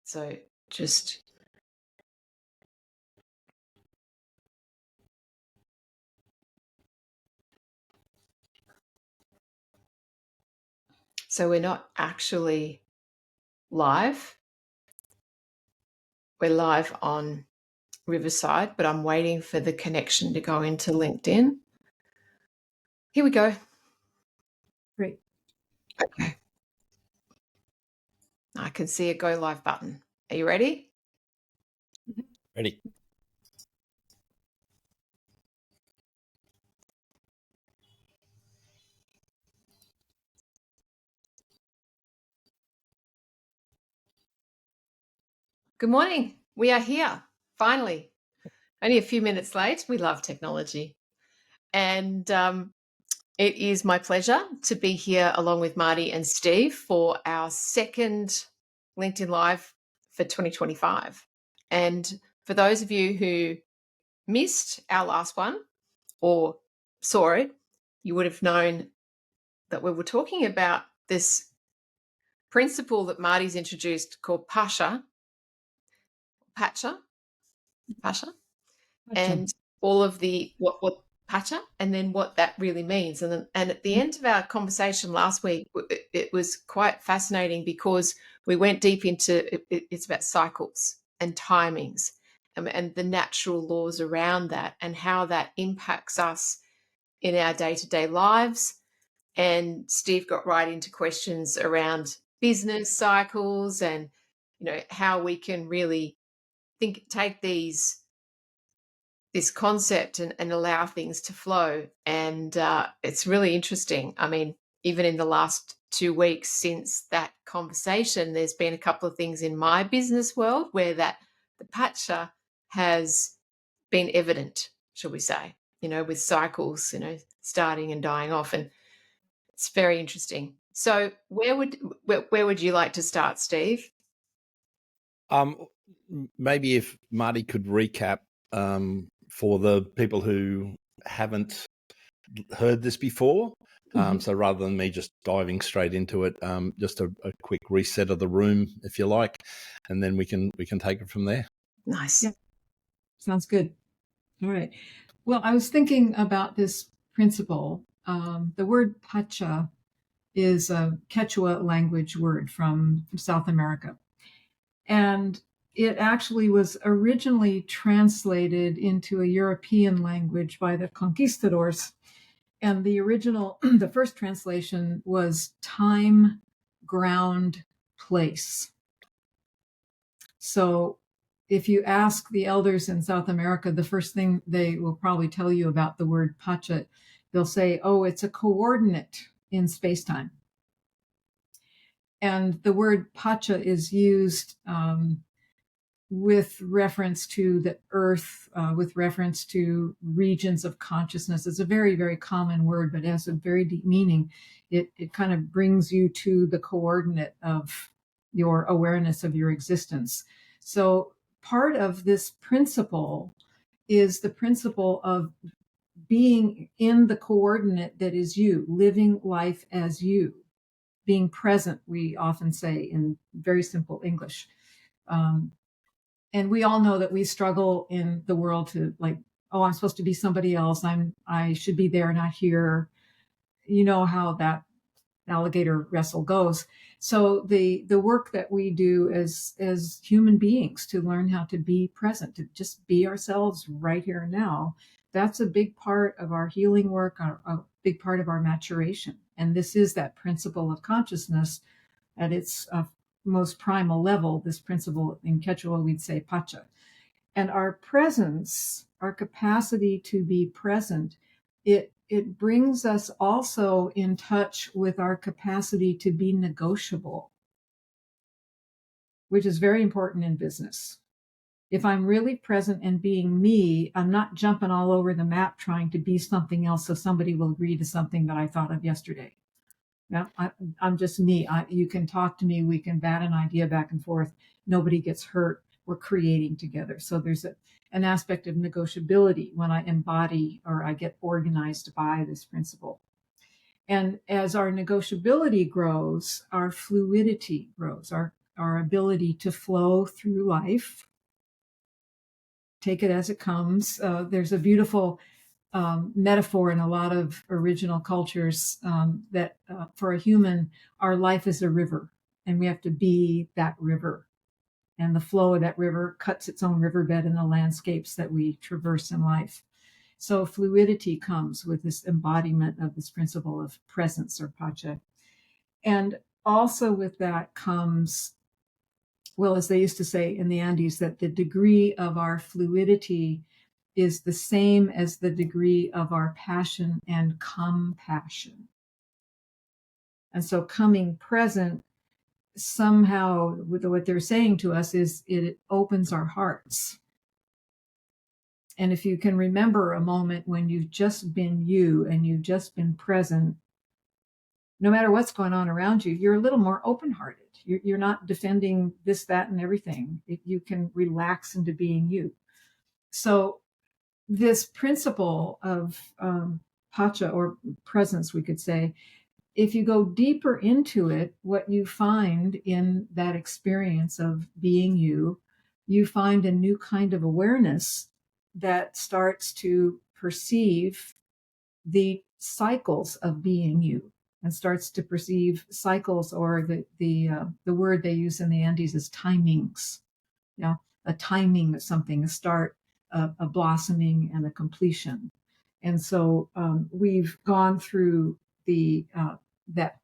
So just so we're not actually live. We're live on Riverside, but I'm waiting for the connection to go into LinkedIn. Here we go. Great. Okay. I can see a go live button. Are you ready? Ready. Good morning. We are here, finally. Only a few minutes late. We love technology. And it is my pleasure to be here along with Marti and Steve for our second LinkedIn Live for 2025. And for those of you who missed our last one or saw it, you would have known that we were talking about this principle that Marti's introduced called PACHA, and all of the what PACHA, and then what that really means. And at the end of our conversation last week, it was quite fascinating because we went deep into it's about cycles and timings and the natural laws around that and how that impacts us in our day-to-day lives. And Steve got right into questions around business cycles and, you know, how we can really take this concept and allow things to flow. And it's really interesting. I mean, even in the last 2 weeks since that conversation, there's been a couple of things in my business world where that the PACHA has been evident, shall we say, you know, with cycles, you know, starting and dying off. And it's very interesting. So where would you like to start, Steve? Maybe if Marti could recap for the people who haven't heard this before. So rather than me just diving straight into it, just a quick reset of the room, if you like, and then we can take it from there. Nice. Yeah. Sounds good. All right. Well, I was thinking about this principle. The word pacha is a Quechua language word from South America. And it actually was originally translated into a European language by the conquistadors. And the first translation was time, ground, place. So if you ask the elders in South America, the first thing they will probably tell you about the word pacha, they'll say, oh, it's a coordinate in space-time. And the word pacha is used with reference to the earth, with reference to regions of consciousness. It's a very, very common word, but it has a very deep meaning. It kind of brings you to the coordinate of your awareness of your existence. So part of this principle is the principle of being in the coordinate that is you, living life as you, being present, we often say in very simple English. And we all know that we struggle in the world to like, oh, I'm supposed to be somebody else. I should be there, not here. You know how that alligator wrestle goes. So the work that we do as human beings to learn how to be present, to just be ourselves right here and now, that's a big part of our healing work, a big part of our maturation. And this is that principle of consciousness at its most primal level, this principle in Quechua, we'd say pacha. And our presence, our capacity to be present, it brings us also in touch with our capacity to be negotiable, which is very important in business. If I'm really present and being me, I'm not jumping all over the map trying to be something else so somebody will agree to something that I thought of yesterday. Yeah, I'm just me. You can talk to me. We can bat an idea back and forth. Nobody gets hurt. We're creating together. So there's an aspect of negotiability when I embody or I get organized by this principle. And as our negotiability grows, our fluidity grows, our our ability to flow through life, take it as it comes. There's a beautiful metaphor in a lot of original cultures that for a human, our life is a river, and we have to be that river. And the flow of that river cuts its own riverbed in the landscapes that we traverse in life. So fluidity comes with this embodiment of this principle of presence, or PACHA. And also with that comes, well, as they used to say in the Andes, that the degree of our fluidity is the same as the degree of our passion and compassion. And so coming present, somehow, with what they're saying to us, is it opens our hearts. And if you can remember a moment when you've just been you and you've just been present, no matter what's going on around you, you're a little more open-hearted. You're not defending this, that, and everything. You can relax into being you. So this principle of PACHA, or presence, we could say, if you go deeper into it, what you find in that experience of being you, you find a new kind of awareness that starts to perceive the cycles of being you, and starts to perceive cycles, or the word they use in the Andes is timings. Yeah, a timing of something, a start, a blossoming, and a completion. And so we've gone through the that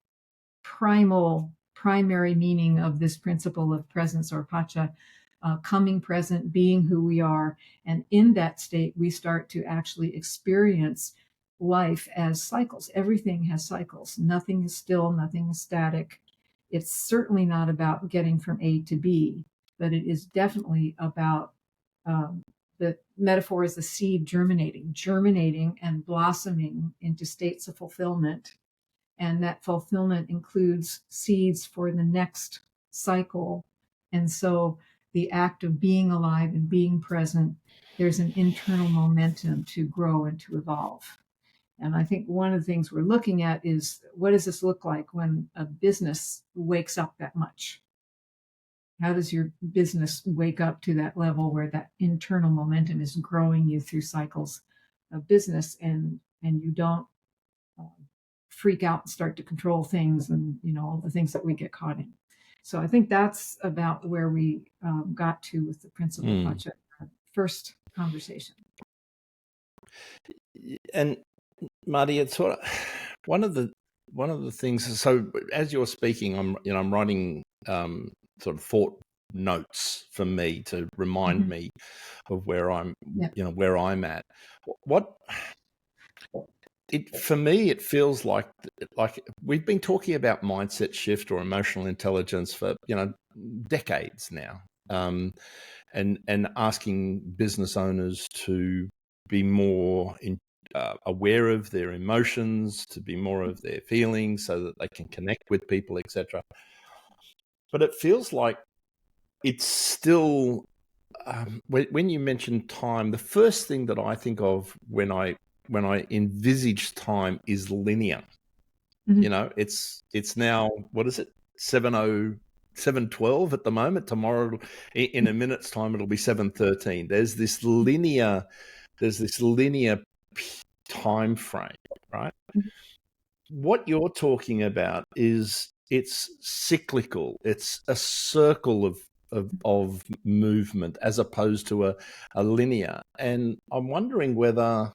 primary meaning of this principle of presence, or PACHA, coming present, being who we are. And in that state, we start to actually experience life as cycles. Everything has cycles. Nothing is still, nothing is static. It's certainly not about getting from A to B, but it is definitely about the metaphor is the seed germinating and blossoming into states of fulfillment. And that fulfillment includes seeds for the next cycle. And so the act of being alive and being present, there's an internal momentum to grow and to evolve. And I think one of the things we're looking at is, what does this look like when a business wakes up that much? How does your business wake up to that level where that internal momentum is growing you through cycles of business, and you don't freak out and start to control things, and all the things that we get caught in. So I think that's about where we got to with the principle PACHA, first conversation. And Marti, it's sort of one of the things. So as you're speaking, I'm writing sort of thought notes for me to remind me of where I'm where I'm at. For me, it feels like we've been talking about mindset shift or emotional intelligence for decades now, and asking business owners to be more aware of their emotions, to be more of their feelings, so that they can connect with people, etc. But it feels like it's still when you mention time, the first thing that I think of when I envisage time is linear. It's now, what is it, 7:12 at the moment. Tomorrow, in a minute's time, it'll be 7:13. There's this linear time frame, right? What you're talking about is, it's cyclical. It's a circle of movement as opposed to a linear. And I'm wondering whether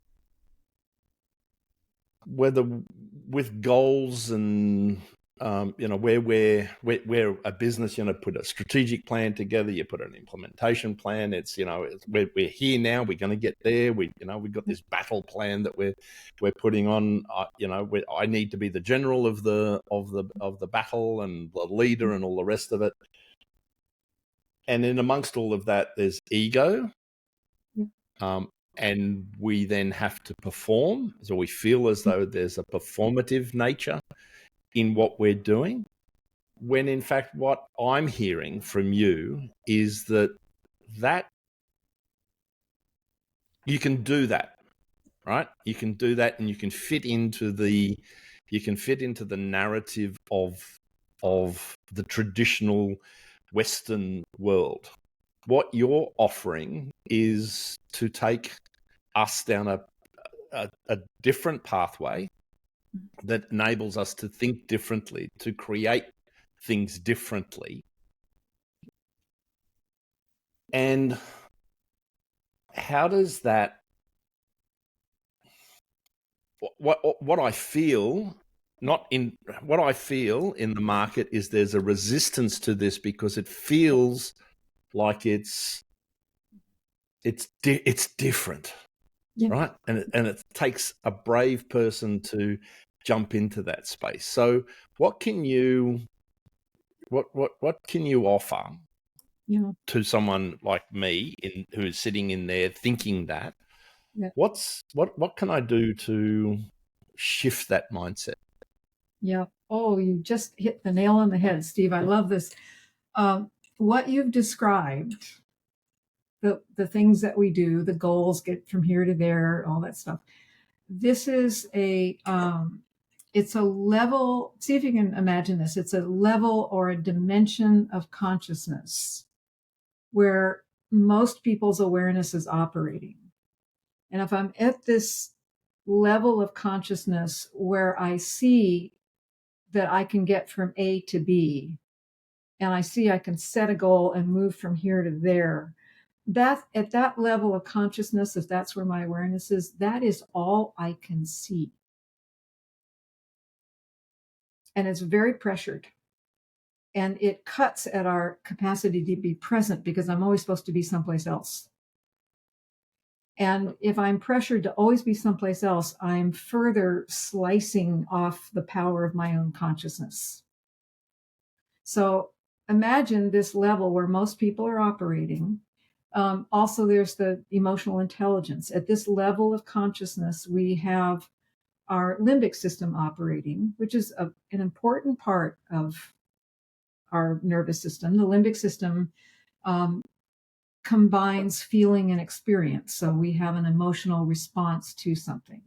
with goals and where a business, put a strategic plan together, you put an implementation plan. It's we're here now, we're going to get there. We've got this battle plan that we're putting on. I need to be the general of the battle, and the leader, and all the rest of it. And in amongst all of that, there's ego. And we then have to perform. So we feel as though there's a performative nature in what we're doing, when in fact what I'm hearing from you is that you can do that, right? You can do that, and you can fit into the narrative of the traditional Western world. What you're offering is to take us down a different pathway that enables us to think differently, to create things differently. And how does that, what I feel, what I feel in the market is there's a resistance to this because it feels like it's different, Yeah. right? And it takes a brave person to jump into that space. So what can you offer Yeah. to someone like me who's sitting in there thinking that? Yeah. What can I do to shift that mindset? Yeah. Oh, you just hit the nail on the head, Steve. I love this. What you've described, the things that we do, the goals, get from here to there, all that stuff. This is it's a level. See if you can imagine this. It's a level or a dimension of consciousness where most people's awareness is operating. And if I'm at this level of consciousness where I see that I can get from A to B, and I see I can set a goal and move from here to there, that at that level of consciousness, if that's where my awareness is, that is all I can see. And it's very pressured. And it cuts at our capacity to be present because I'm always supposed to be someplace else. And if I'm pressured to always be someplace else, I'm further slicing off the power of my own consciousness. So imagine this level where most people are operating. Also, there's the emotional intelligence. At this level of consciousness, we have our limbic system operating, which is an important part of our nervous system. The limbic system combines feeling and experience. So we have an emotional response to something.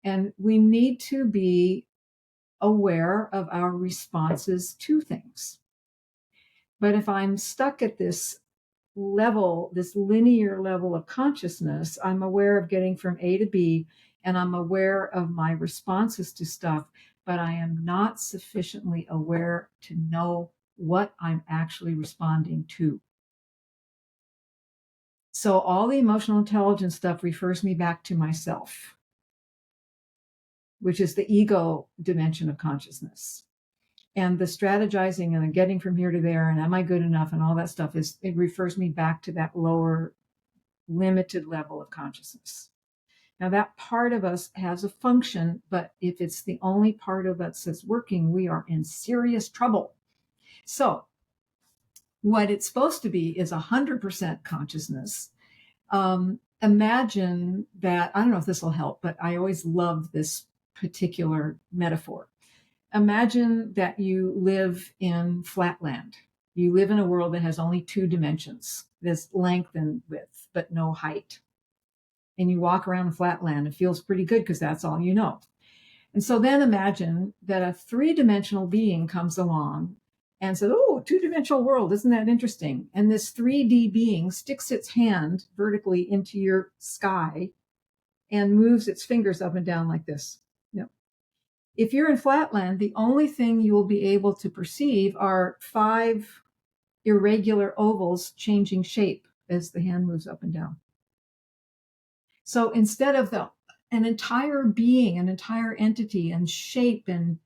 And we need to be aware of our responses to things. But if I'm stuck at this level, this linear level of consciousness, I'm aware of getting from A to B, and I'm aware of my responses to stuff, but I am not sufficiently aware to know what I'm actually responding to. So all the emotional intelligence stuff refers me back to myself, which is the ego dimension of consciousness. And the strategizing and the getting from here to there and am I good enough and all that stuff it refers me back to that lower limited level of consciousness. Now that part of us has a function, but if it's the only part of us that's working, we are in serious trouble. So what it's supposed to be is 100% consciousness. Imagine that, I don't know if this will help, but I always love this particular metaphor. Imagine that you live in flatland. You live in a world that has only two dimensions. There's length and width, but no height. And you walk around flatland. It feels pretty good because that's all you know. And so then imagine that a three-dimensional being comes along and says, oh, two-dimensional world, isn't that interesting? And this 3D being sticks its hand vertically into your sky and moves its fingers up and down like this. If you're in flatland, the only thing you will be able to perceive are 5 irregular ovals changing shape as the hand moves up and down. So instead of an entire being, an entire entity and shape and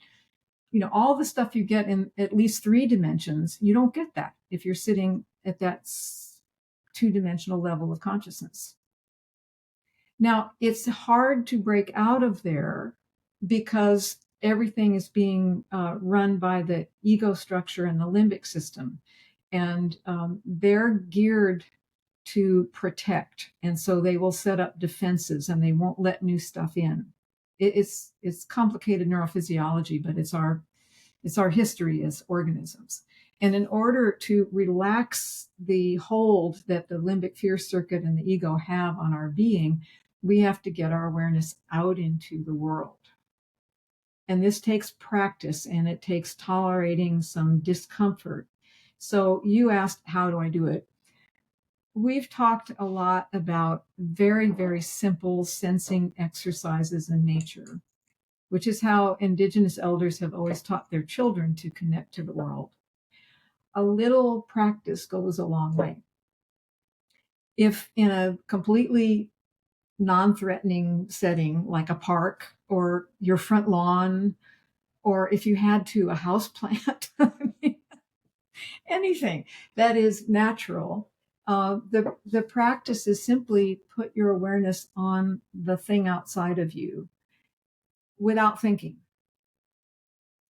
all the stuff you get in at least 3 dimensions, you don't get that if you're sitting at that 2-dimensional level of consciousness. Now, it's hard to break out of there because everything is being run by the ego structure and the limbic system. And they're geared to protect. And so they will set up defenses and they won't let new stuff in. It's complicated neurophysiology, but it's our history as organisms. And in order to relax the hold that the limbic fear circuit and the ego have on our being, we have to get our awareness out into the world. And this takes practice and it takes tolerating some discomfort. So you asked, how do I do it? We've talked a lot about very, very simple sensing exercises in nature, which is how Indigenous elders have always taught their children to connect to the world. A little practice goes a long way. If in a completely non-threatening setting, like a park or your front lawn, or if you had to, a house plant, anything that is natural, the practice is simply put your awareness on the thing outside of you without thinking.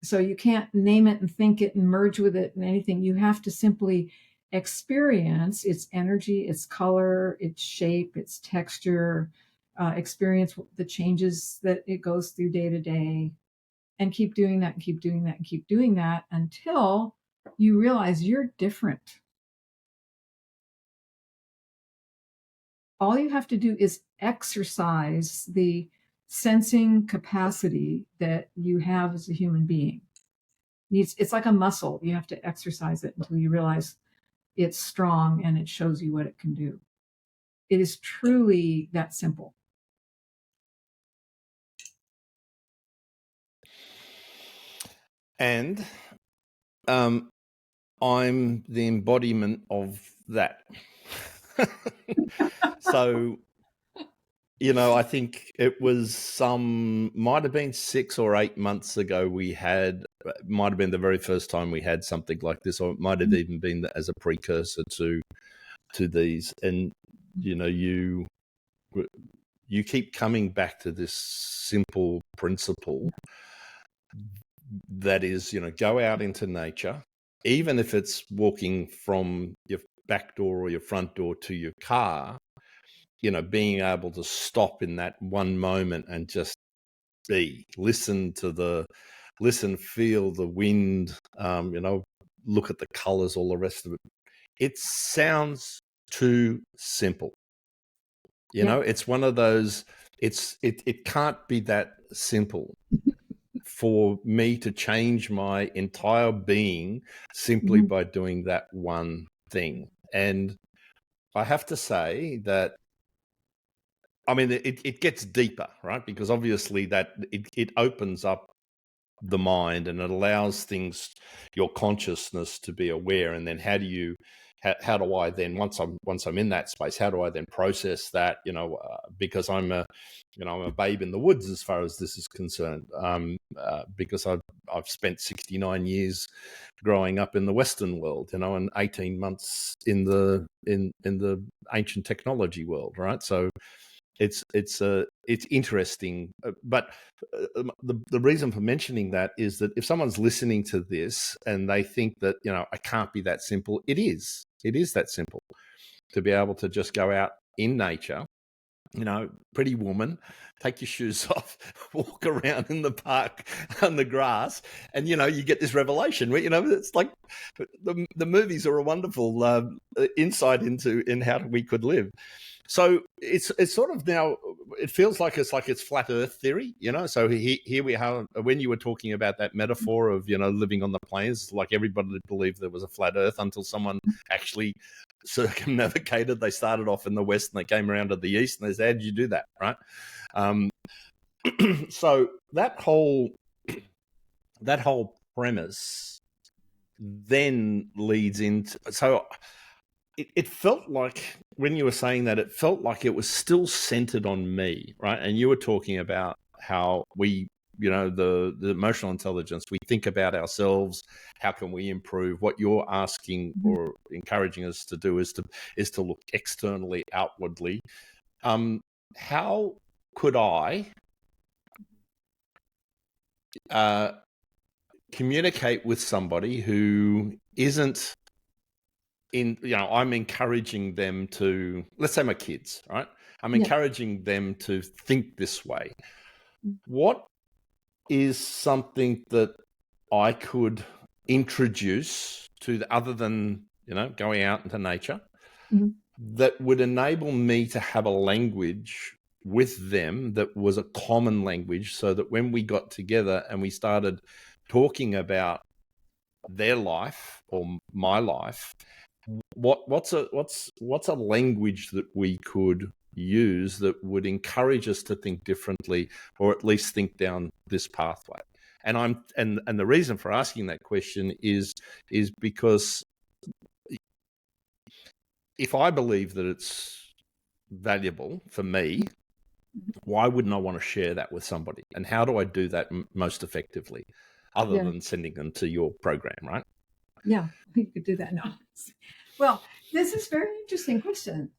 So you can't name it and think it and merge with it and anything. You have to simply experience its energy, its color, its shape, its texture, experience the changes that it goes through day to day, and keep doing that and keep doing that and keep doing that until you realize you're different. All you have to do is exercise the sensing capacity that you have as a human being. It's like a muscle. You have to exercise it until you realize it's strong and it shows you what it can do. It is truly that simple. And I'm the embodiment of that. So, I think it was might have been 6 or 8 months ago might have been the very first time we had something like this, or it might have even been as a precursor to these. And, you keep coming back to this simple principle that is, go out into nature, even if it's walking from your back door or your front door to your car, being able to stop in that one moment and just listen, feel the wind, look at the colors, all the rest of it. It sounds too simple. It's one of those, it can't be that simple for me to change my entire being simply by doing that one thing. And I have to say that, it gets deeper, right? Because obviously that it opens up the mind and it allows your consciousness to be aware. And then how do I then, once I'm in that space, how do I then process that? Because I'm a babe in the woods as far as this is concerned. Because I've spent 69 years growing up in the Western world, and 18 months in the ancient technology world, right? So it's interesting, but the reason for mentioning that is that if someone's listening to this and they think that I can't be that simple, it is that simple to be able to just go out in nature, pretty woman, take your shoes off, walk around in the park on the grass, and you get this revelation. It's like the movies are a wonderful insight in how we could live. So it's sort of now, it feels like it's flat Earth theory, So here we are. When you were talking about that metaphor of living on the plains, like everybody believed there was a flat Earth until someone actually circumnavigated. They started off in the west and they came around to the east, and they said, "How did you do that?" Right? So that whole premise then leads into so. It felt like, when you were saying that, it felt like it was still centered on me, right? And you were talking about how we, the emotional intelligence, we think about ourselves, how can we improve? What you're asking or encouraging us to do is to look externally, outwardly. How could I communicate with somebody who isn't I'm encouraging them to, let's say my kids, right? I'm encouraging them to think this way. What is something that I could introduce to other than, going out into nature, that would enable me to have a language with them that was a common language, so that when we got together and we started talking about their life or my life, what's a language that we could use that would encourage us to think differently, or at least think down this pathway? And the reason for asking that question is because if I believe that it's valuable for me, why wouldn't I want to share that with somebody? And how do I do that most effectively, other than sending them to your program, right? Yeah, you could do that now. Well, this is a very interesting question.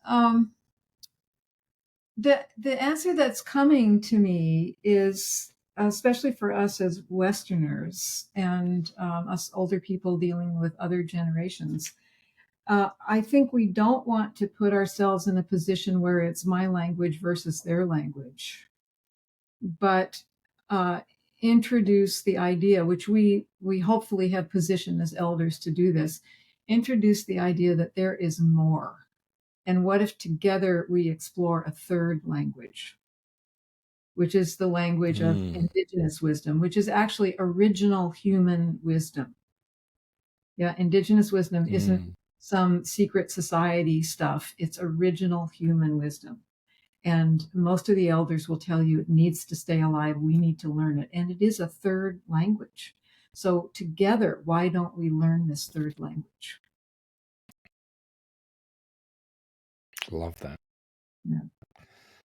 The answer that's coming to me is, especially for us as Westerners and us older people dealing with other generations, I think we don't want to put ourselves in a position where it's my language versus their language, but introduce the idea, which we hopefully have positioned as elders to do this, introduce the idea that there is more. And what if together we explore a third language, which is the language of indigenous wisdom, which is actually original human wisdom. Yeah, indigenous wisdom isn't some secret society stuff. It's original human wisdom. And most of the elders will tell you it needs to stay alive. We need to learn it. And it is a third language. So together, why don't we learn this third language? Love that. Yeah.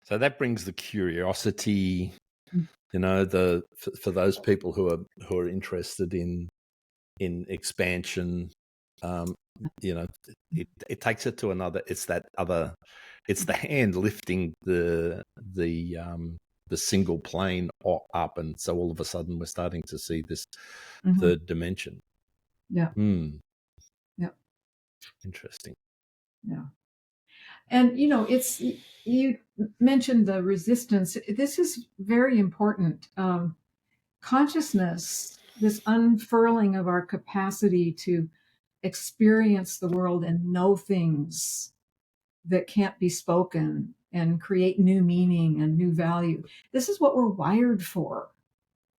So that brings the curiosity, you know, for those people who are interested in expansion. You know, it takes it to another. It's that other. It's the hand lifting the single plane up, and so all of a sudden we're starting to see this third dimension. Yeah. Yeah. Interesting. Yeah. And, you know, you mentioned the resistance. This is very important. Consciousness, this unfurling of our capacity to experience the world and know things that can't be spoken and create new meaning and new value. This is what we're wired for.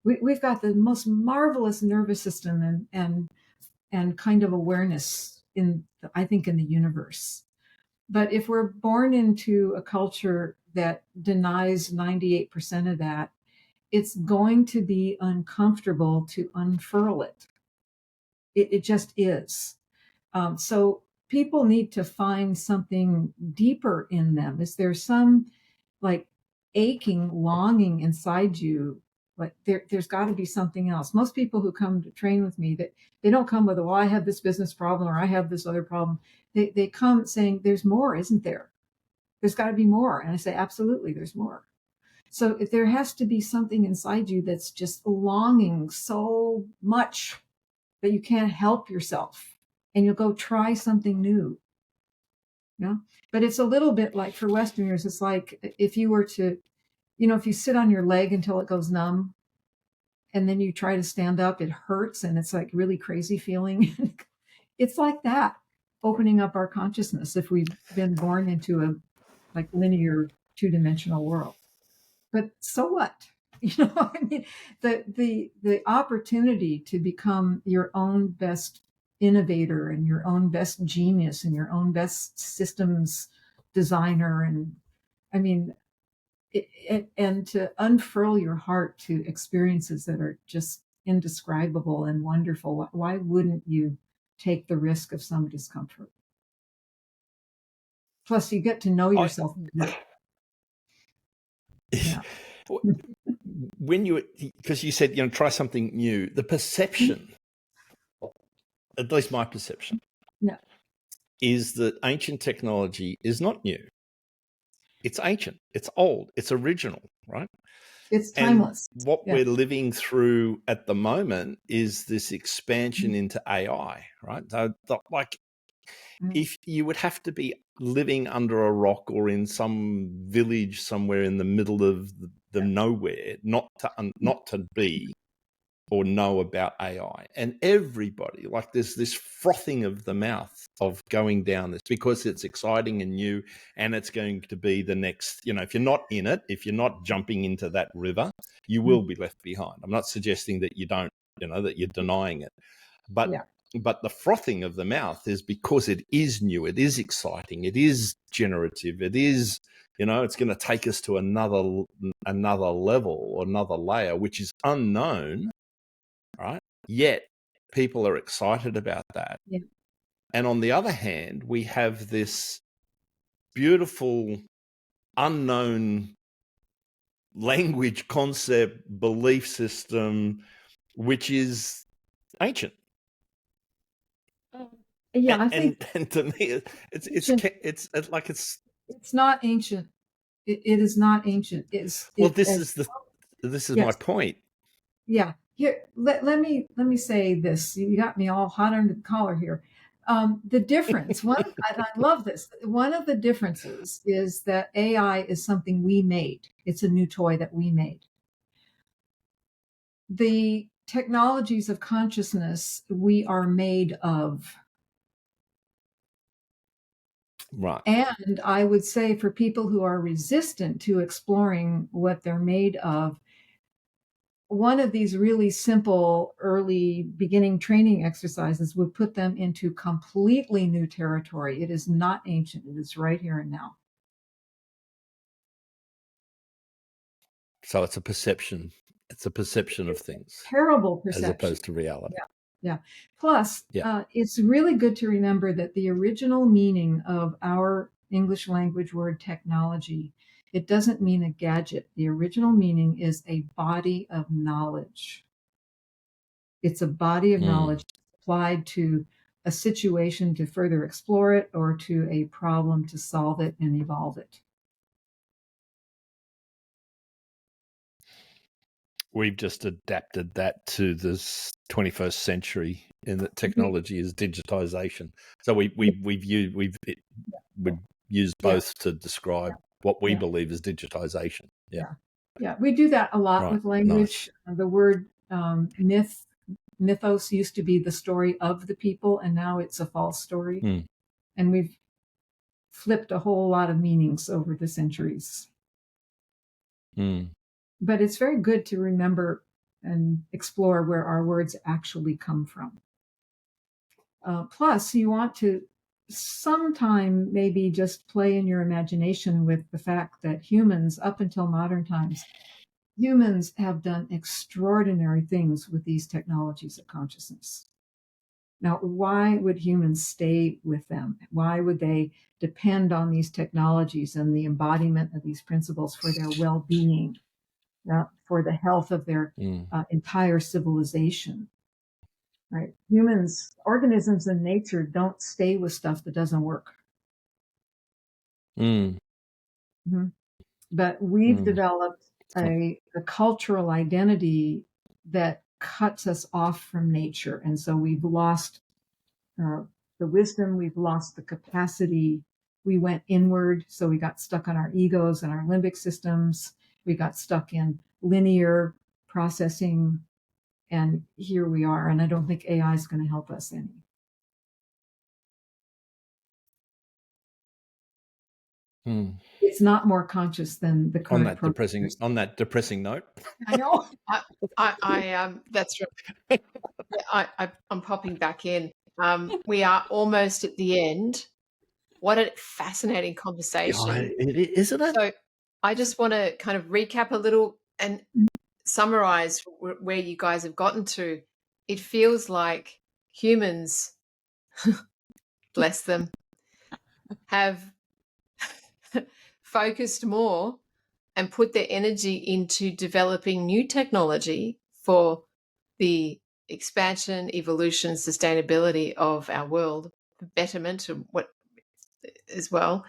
We've got the most marvelous nervous system and kind of awareness I think, in the universe. But if we're born into a culture that denies 98% of that, it's going to be uncomfortable to unfurl it. It just is. So people need to find something deeper in them. Is there some like aching, longing inside you? Like there's got to be something else. Most people who come to train with me, that they don't come with, well, I have this business problem or I have this other problem. They come saying, there's more, isn't there? There's got to be more. And I say, absolutely, there's more. So if there has to be something inside you that's just longing so much that you can't help yourself, and you'll go try something new. Yeah. But it's a little bit like, for Westerners, it's like if you were to, you know, if you sit on your leg until it goes numb and then you try to stand up, it hurts and it's like really crazy feeling. It's like that, opening up our consciousness if we've been born into a like linear two-dimensional world. But so what? You know, I mean, the opportunity to become your own best innovator and your own best genius and your own best systems designer, and I mean, and to unfurl your heart to experiences that are just indescribable and wonderful. Why wouldn't you take the risk of some discomfort? Plus, you get to know yourself. Yeah. When because you said, you know, try something new, the perception, at least my perception, is that ancient technology is not new. It's ancient, it's old, it's original, right? It's timeless. And what we're living through at the moment is this expansion into AI, right? So, like, if you would have to be living under a rock or in some village somewhere in the middle of the nowhere, not to be or know about AI. And everybody, like, there's this frothing of the mouth of going down this because it's exciting and new, and it's going to be the next, you know, if you're not in it, if you're not jumping into that river, you will be left behind. I'm not suggesting that you don't, you know, that you're denying it. But but the frothing of the mouth is because it is new, it is exciting, it is generative, it is, it's going to take us to another level or another layer, which is unknown, right? Yet people are excited about that. Yeah. And on the other hand, we have this beautiful unknown language, concept, belief system, which is ancient. Yeah, I think and to me, it's like it's not ancient. It is not ancient. This is my point. Yeah. Here, let me say this. You got me all hot under the collar here. The difference, I love this. One of the differences is that AI is something we made. It's a new toy that we made. The technologies of consciousness we are made of. Right. And I would say for people who are resistant to exploring what they're made of, one of these really simple early beginning training exercises would put them into completely new territory. It is not ancient. It is right here and now. So it's a perception. It's a perception of things. Terrible perception. As opposed to reality. Yeah. Plus, it's really good to remember that the original meaning of our English language word technology, it doesn't mean a gadget. The original meaning is a body of knowledge. It's a body of knowledge applied to a situation to further explore it or to a problem to solve it and evolve it. We've just adapted that to this 21st century in that technology is digitization. So we've used both to describe what we believe is digitization. Yeah, we do that a lot with language. Nice. The word mythos used to be the story of the people, and now it's a false story. And we've flipped a whole lot of meanings over the centuries. But it's very good to remember and explore where our words actually come from. Plus, you want to sometime maybe just play in your imagination with the fact that humans, up until modern times, humans have done extraordinary things with these technologies of consciousness. Now, why would humans stay with them? Why would they depend on these technologies and the embodiment of these principles for their well-being, for the health of their entire civilization? Right? Humans, organisms in nature don't stay with stuff that doesn't work. But we've developed a cultural identity that cuts us off from nature. And so we've lost the wisdom, we've lost the capacity. We went inward, so we got stuck on our egos and our limbic systems. We got stuck in linear processing. And here we are. And I don't think AI is going to help us any. It's not more conscious than the current on that depressing note. I know. That's right. I'm popping back in. We are almost at the end. What a fascinating conversation, isn't it? So I just want to kind of recap a little and summarize where you guys have gotten to. It feels like humans, bless them, have focused more and put their energy into developing new technology for the expansion, evolution, sustainability of our world, the betterment of what as well,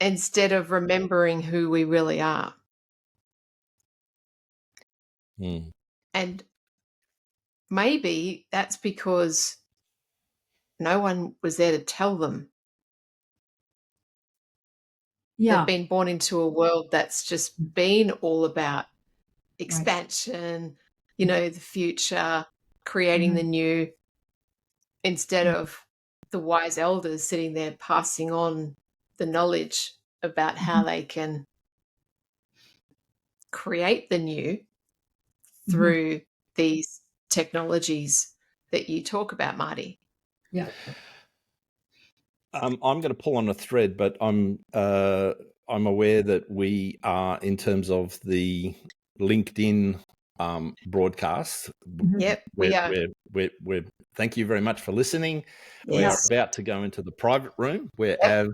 instead of remembering who we really are. And maybe that's because no one was there to tell them. They've been born into a world that's just been all about expansion, the future, creating the new, instead of the wise elders sitting there passing on the knowledge about how they can create the new through these technologies that you talk about, Marti? Yeah. I'm going to pull on a thread, but I'm aware that we are, in terms of the LinkedIn broadcast. Yep, we are. We're thank you very much for listening. Yes. We are about to go into the private room where Yep.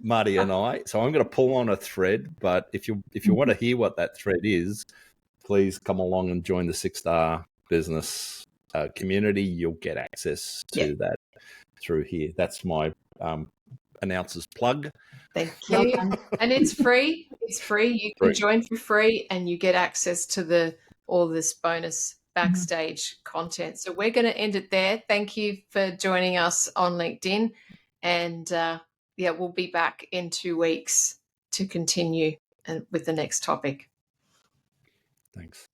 Marti and I. So I'm going to pull on a thread, but if you want to hear what that thread is, please come along and join the 6-Star Business community. You'll get access to that through here. That's my announcer's plug. Thank you. And it's free. It's free. You can join for free, and you get access to all this bonus backstage content. So we're going to end it there. Thank you for joining us on LinkedIn. And we'll be back in 2 weeks to continue with the next topic. Thanks.